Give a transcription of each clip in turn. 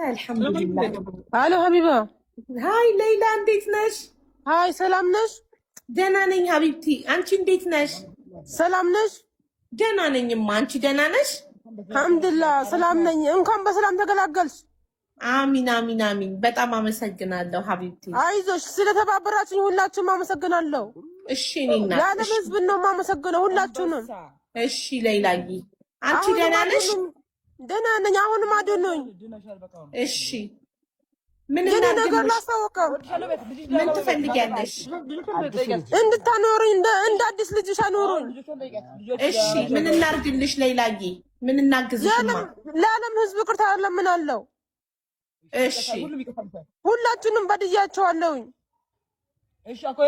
አልሐምዱሊላህ። አሎ ሀቢባ። ሃይ ሌይላ እንዴት ነሽ? ሃይ ሰላም ነሽ? ደህና ነኝ ሀቢብቲ። አንቺ እንዴት ነሽ? ሰላም ነሽ? ደህና ነኝማ። አንቺ ደህና ነሽ? አልሐምዱሊላህ ሰላም ነኝ። እንኳን በሰላም ተገላገልሽ። አሚን አሚን አሚን። በጣም አመሰግናለሁ ሀቢብቲ። አይዞሽ፣ ስለተባበራችሁኝ ሁላችሁም አመሰግናለሁ። እሺ እኔና የዓለም ህዝብ ነው የማመሰግነው ሁላችሁንም። እሺ ሌይላዬ አንቺ ደህና ነሽ? ደህና ነኝ። አሁንም አድኑኝ። እሺ ምን ነገር ላስታውቀው። ምን ትፈልጊያለሽ? እንድታኖሩኝ እንደ አዲስ ልጅሽ አኖሩኝ። እሺ ምን እናርግልሽ ሌይላዬ? ምን እናግዝሽማ? ለዓለም ህዝብ ይቅርታ እለምናለሁ። እሺ ሁላችሁንም በድያቸዋለሁኝ። እሺ አኮ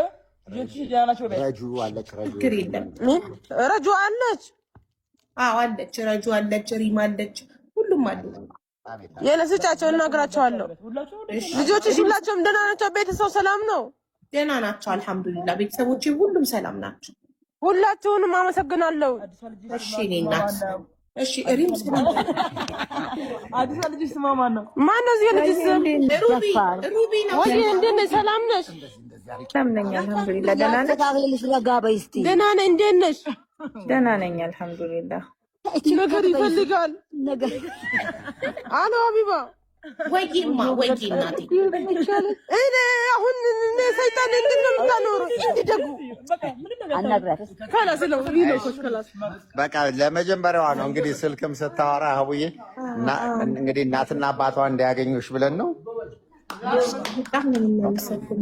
ረጁ አለች። ረጁ አለች። አዎ አለች። ረጁ አለች። ሪማ አለች። ሁሉም አሉ። የለስጫቸው እናግራቸዋለሁ። ልጆችሽ ሁላቸውም ደህና ናቸው? ቤተሰብ ሰላም ነው? ደህና ናቸው አልሐምዱሊላህ። ቤተሰቦቼ ሁሉም ሰላም ናቸው። ሁላችሁንም አመሰግናለሁ። እሺ እኔ እናት እሺ ሪም አዲስ ልጅ ስማ ማን ነው? ማን ነው እዚህ ልጅ ስም? ሩቢ ነው። ወይ እንዴት ነሽ? ሰላም ነሽ? ሰላም ነኝ አልሐምዱሊላህ። ደህና ነሽ? ደህና ነኝ። እንዴት ነሽ? ደህና ነኝ አልሐምዱሊላህ። ነገር ይፈልጋል ነገር። አሎ ሀቢባ ወይማ ወይ እናቴ እኔ አሁን ሰይጣን እንደምን የምታኖሩ እንዲደጉ በቃ ለመጀመሪያዋ ነው እንግዲህ ስልክም ስታወራ አቡዬ እንግዲህ እናትና አባቷ እንዲያገኙሽ ብለን ነው።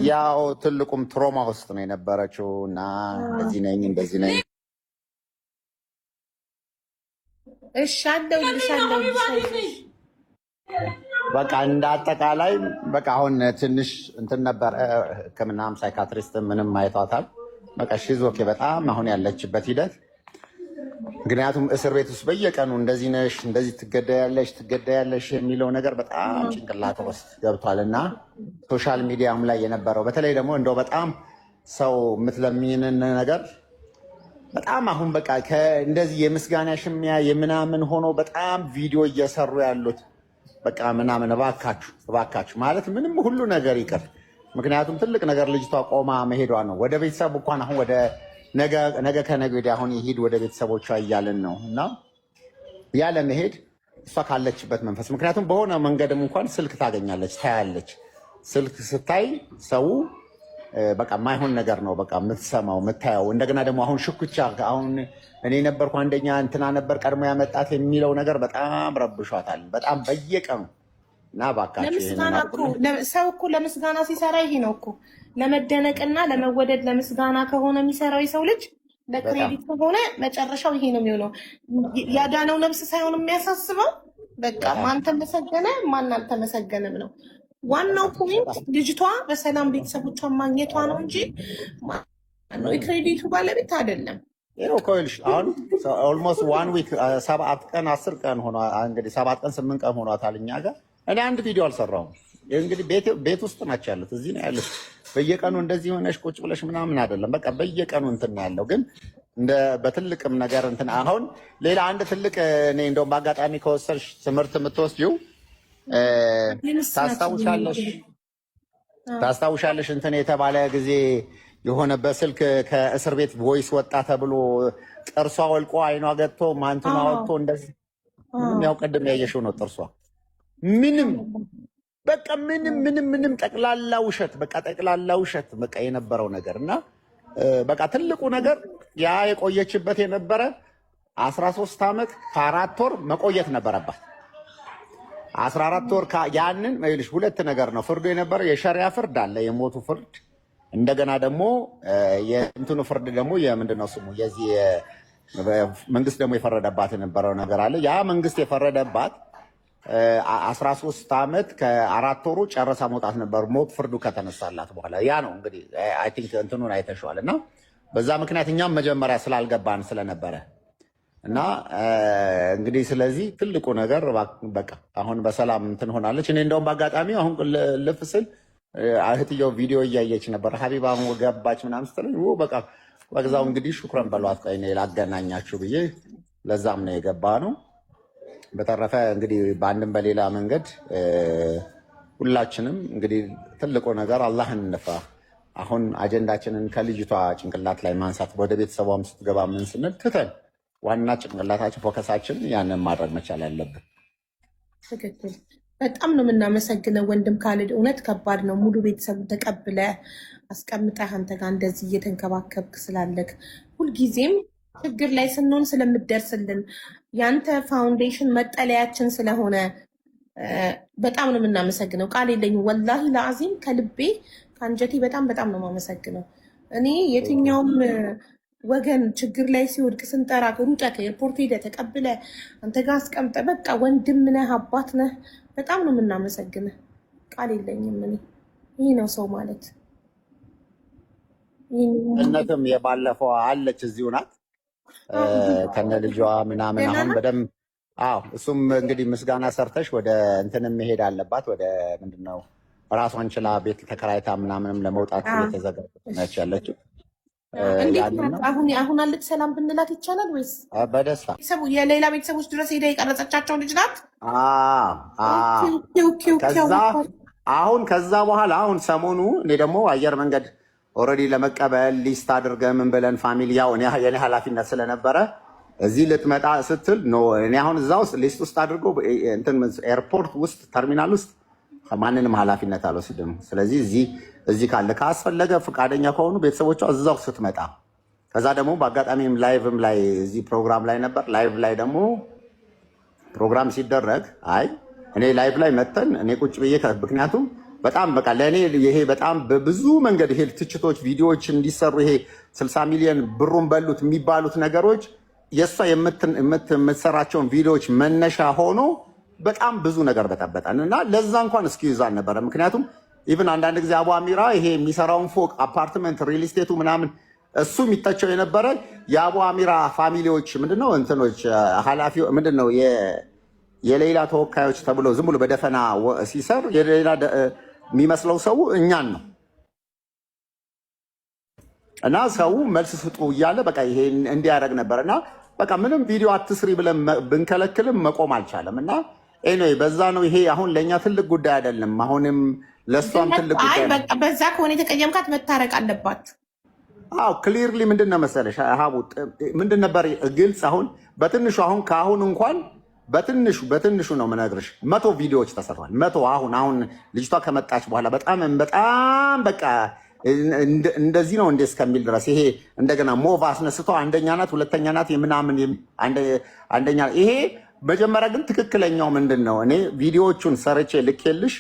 ያው ትልቁም ትሮማ ውስጥ ነው የነበረችው እና እንደዚህ ነኝ እሺ አለሁልሽ በቃ እንደ አጠቃላይ በቃ አሁን ትንሽ እንትን ነበር ሕክምናም ሳይካትሪስት ምንም አይቷታል። በቃ ሺዞኬ በጣም አሁን ያለችበት ሂደት ምክንያቱም እስር ቤት ውስጥ በየቀኑ እንደዚህ ነሽ እንደዚህ ትገዳያለሽ የሚለው ነገር በጣም ጭንቅላት ውስጥ ገብቷል እና ሶሻል ሚዲያም ላይ የነበረው በተለይ ደግሞ እንደው በጣም ሰው የምትለሚንን ነገር በጣም አሁን በቃ እንደዚህ የምስጋና ሽሚያ የምናምን ሆኖ በጣም ቪዲዮ እየሰሩ ያሉት በቃ ምናምን እባካችሁ ማለት ምንም ሁሉ ነገር ይቅር። ምክንያቱም ትልቅ ነገር ልጅቷ ቆማ መሄዷ ነው። ወደ ቤተሰብ እንኳን አሁን ወደ ነገ ከነገ ወዲያ አሁን ይሄድ ወደ ቤተሰቦቿ እያልን ነው እና ያለ መሄድ እሷ ካለችበት መንፈስ ምክንያቱም በሆነ መንገድም እንኳን ስልክ ታገኛለች፣ ታያለች። ስልክ ስታይ ሰው በቃ የማይሆን ነገር ነው በቃ የምትሰማው የምታየው። እንደገና ደግሞ አሁን ሽኩቻ አሁን እኔ ነበርኩ አንደኛ እንትና ነበር ቀድሞ ያመጣት የሚለው ነገር በጣም ረብሿታል። በጣም በየቀኑ እና እባካችሁ ሰው እኮ ለምስጋና ሲሰራ ይሄ ነው እኮ ለመደነቅና ለመወደድ ለምስጋና ከሆነ የሚሰራው የሰው ልጅ ለክሬዲት ከሆነ መጨረሻው ይሄ ነው የሚሆነው። ያዳነው ነፍስ ሳይሆን የሚያሳስበው በቃ ማን ተመሰገነ ማን አልተመሰገነም ነው ዋናው ፖይንት። ልጅቷ በሰላም ቤተሰቦቿን ማግኘቷ ነው እንጂ የክሬዲቱ ባለቤት አይደለም። ይኸው እኮ ይኸውልሽ አሁን ኦልሞስት 1 ዊክ 7 ቀን 10 ቀን ሆኗ እንግዲህ 7 ቀን 8 ቀን ሆኗታል እኛ ጋር። እኔ አንድ ቪዲዮ አልሰራሁም። እንግዲህ ቤት ውስጥ ናቸው ያሉት፣ እዚህ ነው ያሉት። በየቀኑ እንደዚህ ሆነሽ ቁጭ ብለሽ ምናምን አይደለም። በቃ በየቀኑ እንትን ያለው ግን እንደ በትልቅም ነገር እንትን አሁን ሌላ አንድ ትልቅ እኔ እንደውም በአጋጣሚ ከወሰድሽ ትምህርት የምትወስጂው ታስታውሻለሽ እንትን የተባለ ጊዜ የሆነ በስልክ ከእስር ቤት ቮይስ ወጣ ተብሎ ጥርሷ ወልቆ አይኗ ገጥቶ ማንቱን አወጥቶ እንደዚህ ምንም ያው ቀደም ያየሽው ነው። ጥርሷ ምንም በቃ ምንም ጠቅላላ ውሸት በቃ የነበረው ነገር እና በቃ ትልቁ ነገር ያ የቆየችበት የነበረ 13 ዓመት ከ4 ወር መቆየት ነበረባት። 14 ወር ያንን ይልሽ ሁለት ነገር ነው ፍርዱ የነበረው። የሸሪያ ፍርድ አለ፣ የሞቱ ፍርድ። እንደገና ደግሞ የእንትኑ ፍርድ ደግሞ የምንድነው ስሙ የዚህ መንግስት ደግሞ የፈረደባት የነበረው ነገር አለ። ያ መንግስት የፈረደባት 13 ዓመት ከ4 ወሩ ጨረሳ መውጣት ነበር ሞት ፍርዱ ከተነሳላት በኋላ። ያ ነው እንግዲህ አይ ቲንክ እንትኑን አይተሽዋል። እና በዛ ምክንያት እኛም መጀመሪያ ስላልገባን ስለነበረ እና እንግዲህ ስለዚህ ትልቁ ነገር በቃ አሁን በሰላም እንትን ሆናለች። እኔ እንደውም በአጋጣሚ አሁን ልፍ ስል እህትየው ቪዲዮ እያየች ነበር። ሀቢባ ገባች ምናምን ስትለኝ በቃ በዛው እንግዲህ ሹክረን በሏት ቆይ እኔ ላገናኛችሁ ብዬ ለዛም ነው የገባ ነው። በተረፈ እንግዲህ በአንድም በሌላ መንገድ ሁላችንም እንግዲህ ትልቁ ነገር አላህን እንፍራ። አሁን አጀንዳችንን ከልጅቷ ጭንቅላት ላይ ማንሳት ወደ ቤተሰቧም ስትገባ ምን ስንል ትተን ዋና ጭንቅላታችን ፎከሳችን ያንን ማድረግ መቻል አለብን። ትክክል። በጣም ነው የምናመሰግነው ወንድም ካሊድ። እውነት ከባድ ነው። ሙሉ ቤተሰቡ ተቀብለ አስቀምጠህ አንተ ጋር እንደዚህ እየተንከባከብክ ስላለክ ሁልጊዜም ችግር ላይ ስንሆን ስለምደርስልን ያንተ ፋውንዴሽን መጠለያችን ስለሆነ በጣም ነው የምናመሰግነው። ቃል የለኝም ወላሂ ለአዚም ከልቤ ከአንጀቴ በጣም ነው የማመሰግነው። እኔ የትኛውም ወገን ችግር ላይ ሲወድቅ ስንጠራ ሩጠህ ከኤርፖርት ሄደህ ተቀብለህ አንተ ጋር አስቀምጠህ በቃ ወንድም ነህ አባት ነህ። በጣም ነው የምናመሰግነህ። ቃል የለኝም። እኔ ይህ ነው ሰው ማለት። እነትም የባለፈው አለች እዚሁ ናት ከነ ልጇ ምናምን አሁን በደምብ እሱም እንግዲህ ምስጋና ሰርተሽ ወደ እንትንም መሄድ አለባት። ወደ ምንድነው ራሷን ችላ ቤት ተከራይታ ምናምንም ለመውጣት እየተዘጋጀች ያለችው። አሁን አለች ሰላም ብንላት ይቻላል ወይስ? በደስታ የሌላ ቤተሰቦች ድረስ ሄዳ የቀረጸቻቸው ልጅ ናት። ከዛ በኋላ አሁን ሰሞኑ እኔ ደግሞ አየር መንገድ ኦልሬዲ ለመቀበል ሊስት አድርገን ምን ብለን ፋሚሊ ያው የኔ ኃላፊነት ስለነበረ እዚህ ልትመጣ ስትል እኔ አሁን እዛ ውስጥ ሊስት ውስጥ አድርጎ ኤርፖርት ውስጥ ተርሚናል ውስጥ ማንንም ኃላፊነት አልወስድም። ስለዚህ እዚህ ካለ ካስፈለገ ፈቃደኛ ከሆኑ ቤተሰቦቿ እዛው ስትመጣ ከዛ ደግሞ በአጋጣሚም ላይቭም ላይ እዚህ ፕሮግራም ላይ ነበር። ላይቭ ላይ ደግሞ ፕሮግራም ሲደረግ እኔ ላይቭ ላይ መተን እኔ ቁጭ ብዬ ምክንያቱም በጣም በቃ ለእኔ ይሄ በጣም በብዙ መንገድ ይሄ ትችቶች ቪዲዮዎች እንዲሰሩ ይሄ 60 ሚሊዮን ብሩን በሉት የሚባሉት ነገሮች የእሷ የምትሰራቸውን ቪዲዮዎች መነሻ ሆኖ በጣም ብዙ ነገር በጠበጠን እና ለዛ እንኳን እስኪይዝ አልነበረ። ምክንያቱም ኢቭን አንዳንድ ጊዜ አቡ አሚራ ይሄ የሚሰራውን ፎቅ አፓርትመንት ሪል ስቴቱ ምናምን እሱ የሚተቸው የነበረ የአቡ አሚራ ፋሚሊዎች ምንድነው እንትኖች ኃላፊ ምንድነው የሌላ ተወካዮች ተብሎ ዝም ብሎ በደፈና ሲሰር የሌላ የሚመስለው ሰው እኛን ነው እና ሰው መልስ ስጡ እያለ በቃ ይሄ እንዲያደርግ ነበር እና በቃ ምንም ቪዲዮ አትስሪ ብለን ብንከለክልም መቆም አልቻለም እና ኤኒዌይ በዛ ነው። ይሄ አሁን ለእኛ ትልቅ ጉዳይ አይደለም። አሁንም ለእሷም ትልቅ ጉዳይ ነው። በዛ ከሆነ የተቀየምካት መታረቅ አለባችሁ። ክሊርሊ ምንድን ነው መሰለሽ ሀቡ ምንድን ነበር ግልጽ አሁን በትንሹ አሁን ከአሁን እንኳን በትንሹ ነው የምነግርሽ 100 ቪዲዮዎች ተሰርቷል። 100 አሁን ልጅቷ ከመጣች በኋላ በጣም በቃ እንደዚህ ነው እንደ እስከሚል ድረስ ይሄ እንደገና ሞቭ አስነስቶ አንደኛ ናት ሁለተኛ ናት የምናምን አንደኛ ይሄ መጀመሪያ ግን ትክክለኛው ምንድን ነው እኔ ቪዲዮዎቹን ሰርቼ ልኬልሽ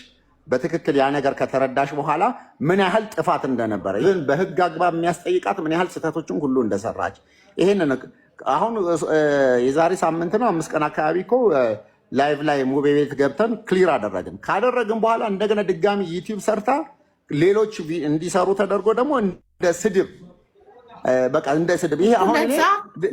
በትክክል ያ ነገር ከተረዳሽ በኋላ ምን ያህል ጥፋት እንደነበረ ይህን በህግ አግባብ የሚያስጠይቃት ምን ያህል ስህተቶችን ሁሉ እንደሰራች ይሄንን አሁን የዛሬ ሳምንት ነው 5 ቀን አካባቢ እኮ ላይቭ ላይ ሙቤ ቤት ገብተን ክሊር ካደረግን በኋላ እንደገና ድጋሚ ዩቲዩብ ሰርታ ሌሎች እንዲሰሩ ተደርጎ ደግሞ እንደ ስድብ በቃ እንደ ስድብ ይሄ አሁን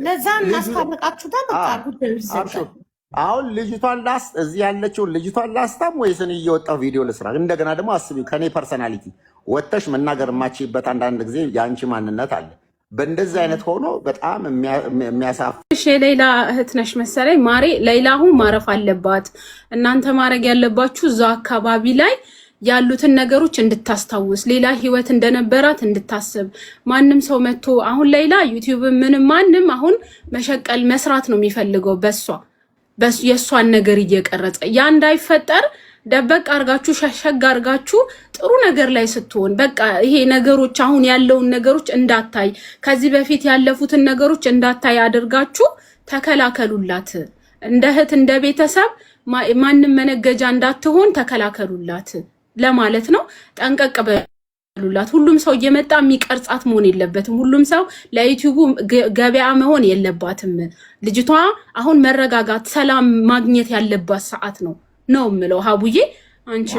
ለዛ እናስታርቃችሁታ በቃ ጉዳዩ ይዘጋል። አሁን ልጅቷን እዚህ ያለችውን ልጅቷን ላስታም ወይስ እኔ እየወጣሁ ቪዲዮ ልስራ? እንደገና ደግሞ አስቢው ከኔ ፐርሰናሊቲ ወጥተሽ መናገር የማችይበት አንዳንድ ጊዜ የአንቺ ማንነት አለ። በእንደዚህ አይነት ሆኖ በጣም የሚያሳፍ ሌላ እህት ነሽ መሰለኝ ማሬ። ሌላ አሁን ማረፍ አለባት። እናንተ ማድረግ ያለባችሁ እዛ አካባቢ ላይ ያሉትን ነገሮች እንድታስታውስ ሌላ ህይወት እንደነበራት እንድታስብ ማንም ሰው መጥቶ አሁን ሌላ ዩቲዩብ ምንም ማንም አሁን መሸቀል መስራት ነው የሚፈልገው በሷ የሷን ነገር እየቀረጸ ያ እንዳይፈጠር ደበቅ አርጋችሁ ሸሸግ አርጋችሁ ጥሩ ነገር ላይ ስትሆን በቃ ይሄ ነገሮች አሁን ያለውን ነገሮች እንዳታይ ከዚህ በፊት ያለፉትን ነገሮች እንዳታይ አድርጋችሁ ተከላከሉላት። እንደ እህት እንደ ቤተሰብ ማንም መነገጃ እንዳትሆን ተከላከሉላት ለማለት ነው። ጠንቀቅ በሉላት። ሁሉም ሰው እየመጣ የሚቀርጻት መሆን የለበትም። ሁሉም ሰው ለዩቲዩቡ ገበያ መሆን የለባትም። ልጅቷ አሁን መረጋጋት ሰላም ማግኘት ያለባት ሰዓት ነው የምለው። ሀቡዬ አንቺ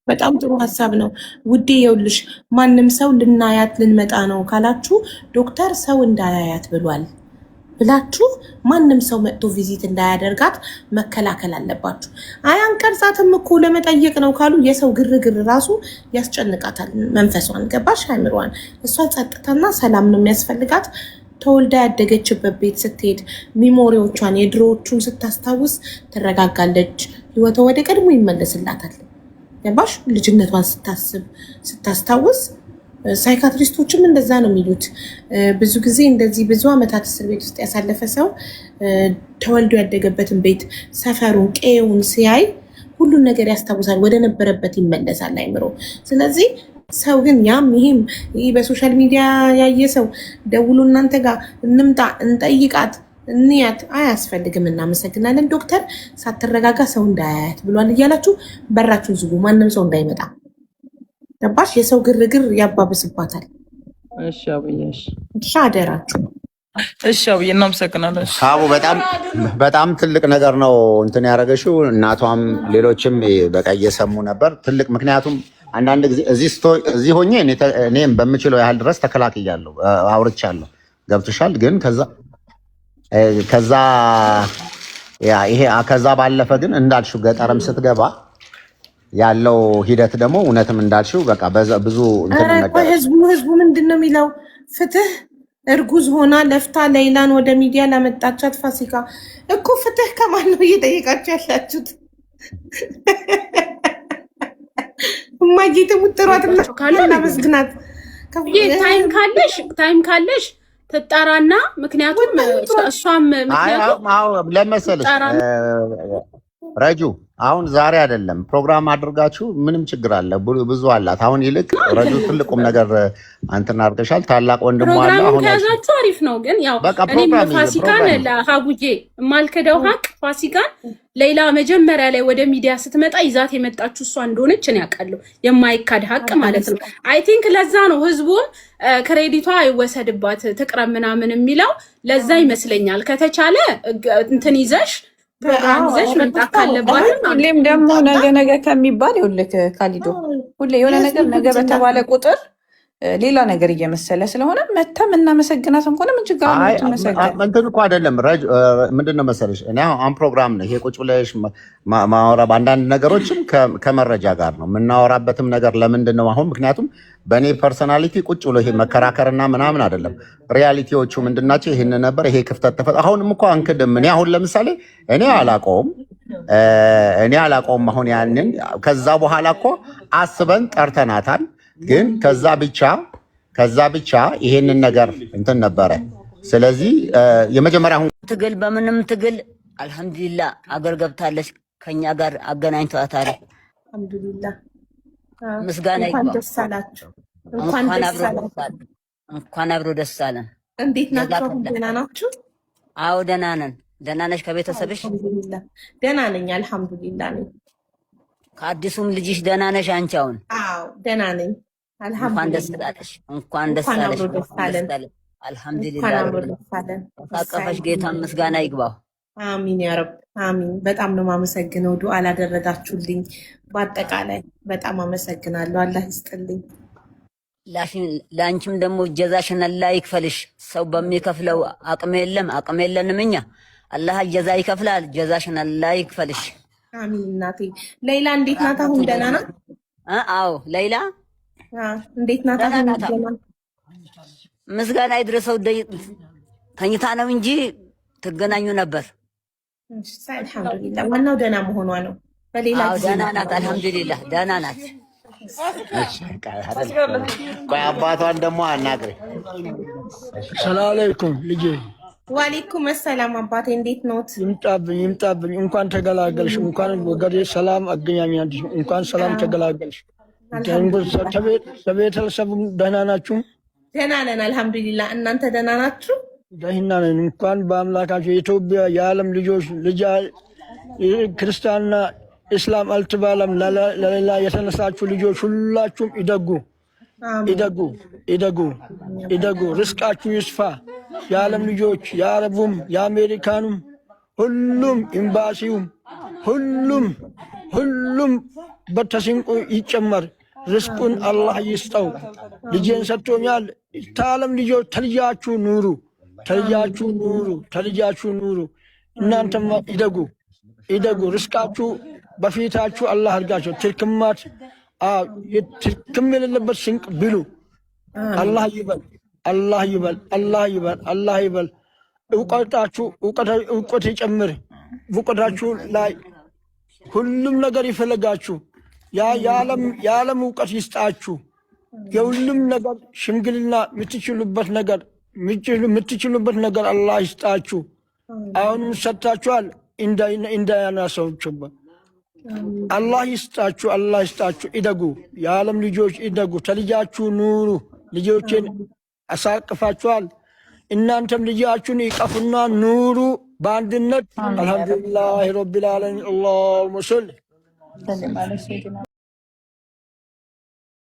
በጣም ጥሩ ሀሳብ ነው ውዴ። የውልሽ ማንም ሰው ልናያት ልንመጣ ነው ካላችሁ ዶክተር ሰው እንዳያያት ብሏል ብላችሁ ማንም ሰው መጥቶ ቪዚት እንዳያደርጋት መከላከል አለባችሁ። አንቀርጻትም እኮ ለመጠየቅ ነው ካሉ የሰው ግርግር ራሱ ያስጨንቃታል መንፈሷን። ገባሽ? አይምሯን። እሷ ጸጥታና ሰላም ነው የሚያስፈልጋት። ተወልዳ ያደገችበት ቤት ስትሄድ ሚሞሪዎቿን የድሮዎቹን ስታስታውስ ትረጋጋለች። ህይወቷ ወደ ቀድሞ ይመለስላታል። ገባሽ? ልጅነቷን ስታስታውስ ሳይካትሪስቶችም እንደዛ ነው የሚሉት። ብዙ ጊዜ እንደዚህ ብዙ ዓመታት እስር ቤት ውስጥ ያሳለፈ ሰው ተወልዶ ያደገበትን ቤት፣ ሰፈሩን፣ ቄውን ሲያይ ሁሉን ነገር ያስታውሳል፣ ወደ ነበረበት ይመለሳል አይምሮ። ስለዚህ ሰው ግን ያም ይሄም ይህ በሶሻል ሚዲያ ያየ ሰው ደውሎ እናንተ ጋር እንምጣ፣ እንጠይቃት፣ እንያት አያስፈልግም። እናመሰግናለን ዶክተር ሳትረጋጋ ሰው እንዳያያት ብሏል እያላችሁ በራችሁን ዝጉ፣ ማንም ሰው እንዳይመጣ። ገባሽ? የሰው ግርግር ያባብስባታል። እሺ አብዬ፣ እሺ አደራችሁ። እሺ አብዬ፣ እናመሰግናለን። አቡ በጣም ትልቅ ነገር ነው እንትን ያደረገሽው። እናቷም ሌሎችም በቃ እየሰሙ ነበር። ትልቅ ምክንያቱም አንዳንድ ጊዜ እዚህ ሆኜ እኔም በምችለው ያህል ድረስ ተከላክያለሁ፣ አውርቻለሁ። ገብቶሻል? ግን ከዛ ባለፈ ግን እንዳልሽው ገጠርም ስትገባ ያለው ሂደት ደግሞ እውነትም እንዳልሽው በቃ ብዙ ህዝቡ ምንድን ነው የሚለው? ፍትህ እርጉዝ ሆና ለፍታ ሌይላን ወደ ሚዲያ ላመጣቻት ፋሲካ እኮ ፍትህ ከማን ነው እየጠየቃችሁ ያላችሁት? እማጌ ሙጥሯት እናመስግናት። ታይም ካለሽ ትጣራና፣ ምክንያቱም እሷም ለመሰለሽ ረጁ አሁን ዛሬ አይደለም ፕሮግራም አድርጋችሁ ምንም ችግር አለ ብዙ አላት። አሁን ይልቅ ረጁ ትልቁም ነገር አንተና አድርገሻል። ታላቅ ወንድሟ አለ። አሁን ከያዛችሁ አሪፍ ነው። ግን ያው እኔም ፋሲካን ለሀቡዬ የማልከደው ሀቅ ፋሲካን ሌላ መጀመሪያ ላይ ወደ ሚዲያ ስትመጣ ይዛት የመጣችሁ እሷ እንደሆነች እኔ ያውቃለሁ። የማይካድ ሀቅ ማለት ነው። አይ ቲንክ ለዛ ነው ህዝቡም ክሬዲቷ አይወሰድባት ትቅረብ ምናምን የሚለው ለዛ ይመስለኛል። ከተቻለ እንትን ይዘሽ ፕሮግራም ይዘሽ መምጣት ካለባት ሁሌም ደግሞ ነገ ከሚባል ይኸውልህ ካሊዶ ሁሌ የሆነ ነገር ነገ በተባለ ቁጥር ሌላ ነገር እየመሰለ ስለሆነ መተም እናመሰግናት እንኳን ምን ችግር አለ? እንትን እኮ አይደለም ምንድን ነው መሰለሽ፣ እኔ አሁን ፕሮግራም ነው ይሄ ቁጭ ብለሽ ማወራ በአንዳንድ ነገሮችም ከመረጃ ጋር ነው የምናወራበትም ነገር ለምንድን ነው አሁን ምክንያቱም በእኔ ፐርሶናሊቲ ቁጭ ብሎ ይሄ መከራከርና ምናምን አይደለም። ሪያሊቲዎቹ ምንድናቸው? ይህን ነበር ይሄ ክፍተት ተፈጠረ። አሁንም እኮ አንክድም። እኔ አሁን ለምሳሌ እኔ አላውቀውም አሁን ያንን ከዛ በኋላ እኮ አስበን ጠርተናታል። ግን ከዛ ብቻ ይሄንን ነገር እንትን ነበረ። ስለዚህ የመጀመሪያ አሁን ትግል በምንም ትግል አልሐምዱሊላህ አገር ገብታለች። ከኛ ጋር አገናኝቷታል። አልሐምዱሊላህ ምስጋና ይግባው። ደስ አላችሁ። እንኳን አብሮ ደስ አለን። እንዴት ናችሁ? ደህና ናችሁ? አዎ ደህና ነን። ደህና ነሽ? ከቤተሰብሽ? አልሐምዱሊላህ ደህና ነኝ። አልሐምዱሊላህ ነኝ። ከአዲሱም ልጅሽ ደህና ነሽ አንቺ? አሁን አዎ ደህና ነኝ። እንኳን ደስ አለሽ። እንኳን ደስ አለሽ። አልሐምዱሊላህ ታቀፈሽ። ጌታ ምስጋና ይግባው። አሚን ያ ረብ አሚን። በጣም ነው የማመሰግነው ዱዓ ላደረጋችሁልኝ። በአጠቃላይ በጣም አመሰግናለሁ። አላህ ይስጥልኝ። ለአንቺም ደግሞ ጀዛሽን አላህ ይክፈልሽ። ሰው በሚከፍለው አቅም የለንም እኛ። አላህ ጀዛ ይከፍላል። ጀዛሽን አላህ ይክፈልሽ። አሚን እናቴ። ሌይላ እንዴት ናት? አሁን ደህና ናት? አዎ ሌይላ እንዴት ናት? አሁን ምስጋና ይድረሰው። ተኝታ ነው እንጂ ትገናኙ ነበር። አልሐምዱሊላህ ዋናው ደህና መሆኗ ነው። በሌላ ደህና ናት። አልሐምዱሊላህ ደህና ናት። ቆይ አባቷን ደግሞ አናግሬ። ሰላም አለይኩም ልጄ። ዋሌኩም ሰላም አባቴ፣ እንዴት ኖት? ይምጣብኝ። እንኳን ተገላገልሽ። እንኳን ወገዴ ሰላም አገኛኛለሽ። እንኳን ሰላም ተገላገልሽ። ቤተሰቡ ደህና ናችሁ? ደህና ነን አልሐምዱሊላህ። እናንተ ደህና ናችሁ? ደህና ነን። እንኳን በአምላካቸው የኢትዮጵያ የዓለም ልጆች ክርስቲያንና እስላም አልትባለም ለሌላ የተነሳችሁ ልጆች ሁላችሁም ይደጉ፣ ርስቃችሁ ይስፋ። የዓለም ልጆች የአረቡም የአሜሪካኑም ሁሉም ኤምባሲውም ሁሉም በተስንቁ ይጨመር። ርስቁን አላህ ይስጠው። ልጄን ሰጥቶኛል። ከዓለም ልጆች ተልያችሁ ኑሩ። እናንተማ ይደጉ። ርስቃችሁ በፊታችሁ አላህ አድርጋቸው። ትርክም የሌለበት ስንቅ ብሉ። አላህ ይበል። አላህ ይበል፣ አላህ ይበል፣ አላህ ይበል። እውቀት ይጨምር እውቀታችሁ ላይ ሁሉም ነገር ይፈልጋችሁ። የዓለም እውቀት ይስጣችሁ። የሁሉም ነገር ሽምግልና የምትችሉበት ነገር አላህ ይስጣችሁ። አሁንም ሰጥታችኋል እንዳያናሰውችበት አላህ ይስጣችሁ፣ አላህ ይስጣችሁ። ይደጉ፣ የዓለም ልጆች ይደጉ፣ ተልጃችሁ ኑሩ። ልጆችን አሳቅፋችኋል። እናንተም ልጃችሁን ይቀፉና ኑሩ በአንድነት። አልሐምዱሊላህ ረቢል ዓለሚን። አላሁመ ሰሊ